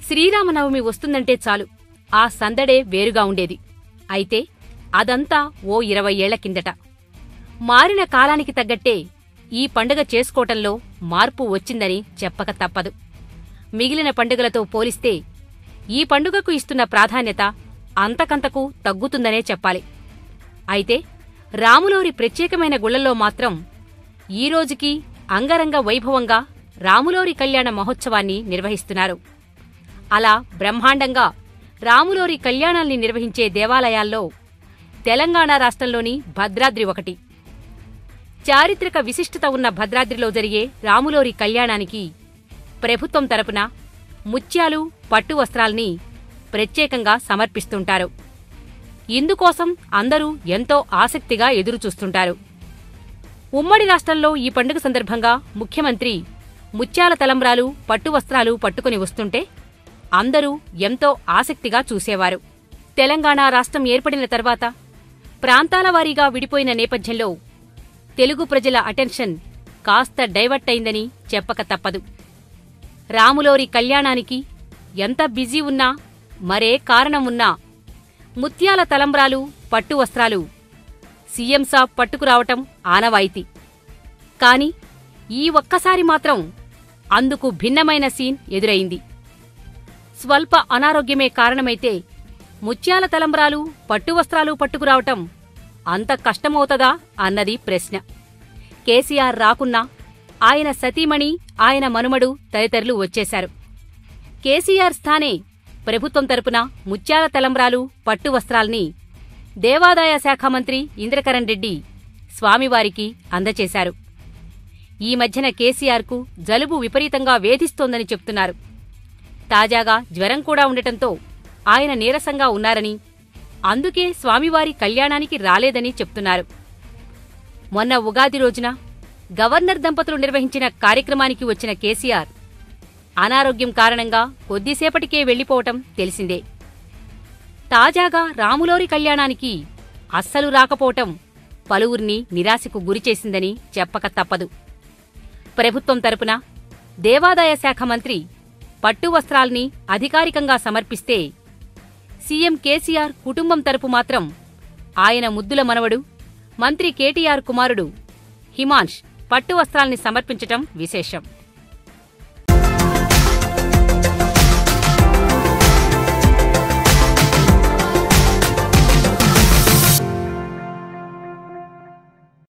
శ్రీరామనవమి వస్తుందంటే చాలు ఆ సందడే వేరుగా ఉండేది. అయితే అదంతా ఓ 20 ఏళ్ల కిందట. మారిన కాలానికి తగ్గట్టే ఈ పండుగ చేసుకోవటంలో మార్పు వచ్చిందని చెప్పక తప్పదు. మిగిలిన పండుగలతో పోలిస్తే ఈ పండుగకు ఇస్తున్న ప్రాధాన్యత అంతకంతకు తగ్గుతుందనే చెప్పాలి. అయితే రాములోరి ప్రత్యేకమైన గుళ్లలో మాత్రం ఈరోజుకీ అంగరంగ వైభవంగా రాములోరి కళ్యాణ మహోత్సవాన్ని నిర్వహిస్తున్నారు. అలా బ్రహ్మాండంగా రాములోరి కళ్యాణాల్ని నిర్వహించే దేవాలయాల్లో తెలంగాణ రాష్ట్రంలోని భద్రాద్రి ఒకటి. చారిత్రక విశిష్టత ఉన్న భద్రాద్రిలో జరిగే రాములోరి కళ్యాణానికి ప్రభుత్వం తరపున ముత్యాలు, పట్టు వస్త్రాల్ని ప్రత్యేకంగా సమర్పిస్తుంటారు. ఇందుకోసం అందరూ ఎంతో ఆసక్తిగా ఎదురుచూస్తుంటారు. ఉమ్మడి రాష్ట్రంలో ఈ పండుగ సందర్భంగా ముఖ్యమంత్రి ముత్యాల తలంబ్రాలు, పట్టు వస్త్రాలు పట్టుకుని వస్తుంటే అందరూ ఎంతో ఆసక్తిగా చూసేవారు. తెలంగాణ రాష్ట్రం ఏర్పడిన తర్వాత ప్రాంతాల వారీగా విడిపోయిన నేపథ్యంలో తెలుగు ప్రజల అటెన్షన్ కాస్త డైవర్ట్ అయిందని చెప్పక తప్పదు. రాములోరి కళ్యాణానికి ఎంత బిజీ ఉన్నా, మరే కారణం ఉన్నా ముత్యాల తలంబ్రాలు, పట్టు వస్త్రాలు సీఎం సాబ్ పట్టుకురావటం ఆనవాయితీ. కాని ఈ ఒక్కసారి మాత్రం అందుకు భిన్నమైన సీన్ ఎదురైంది. స్వల్ప అనారోగ్యమే కారణమైతే ముత్యాల తలంబ్రాలు, పట్టు వస్త్రాలు పట్టుకురావటం అంత కష్టమవుతదా అన్నది ప్రశ్న. కేసీఆర్ రాకున్నా ఆయన సతీమణి, ఆయన మనుమడు తదితరులు వచ్చేశారు. కేసీఆర్ స్థానే ప్రభుత్వం తరపున ముత్యాల తలంబ్రాలు, పట్టు వస్త్రాల్ని దేవాదాయ శాఖ మంత్రి ఇంద్రకరణ్ రెడ్డి స్వామివారికి అందచేశారు. ఈ మధ్యన కేసీఆర్కు జలుబు విపరీతంగా వేధిస్తోందని చెప్తున్నారు. తాజాగా జ్వరం కూడా ఉండటంతో ఆయన నీరసంగా ఉన్నారని, అందుకే స్వామివారి కళ్యాణానికి రాలేదని చెప్తున్నారు. మొన్న ఉగాది రోజున గవర్నర్ దంపతులు నిర్వహించిన కార్యక్రమానికి వచ్చిన కేసీఆర్ అనారోగ్యం కారణంగా కొద్దిసేపటికే వెళ్లిపోవటం తెలిసిందే. తాజాగా రాములోరి కళ్యాణానికి అస్సలు రాకపోవటం పలువురిని నిరాశకు గురిచేసిందని చెప్పక తప్పదు. ప్రభుత్వం తరపున దేవాదాయ శాఖ మంత్రి పట్టు వస్త్రాల్ని అధికారికంగా సమర్పిస్తే సీఎం కేసీఆర్ కుటుంబం తరపు మాత్రం ఆయన ముద్దుల మనవడు, మంత్రి కేటీఆర్ కుమారుడు హిమాన్ష్ పట్టు వస్త్రాల్ని సమర్పించటం విశేషం.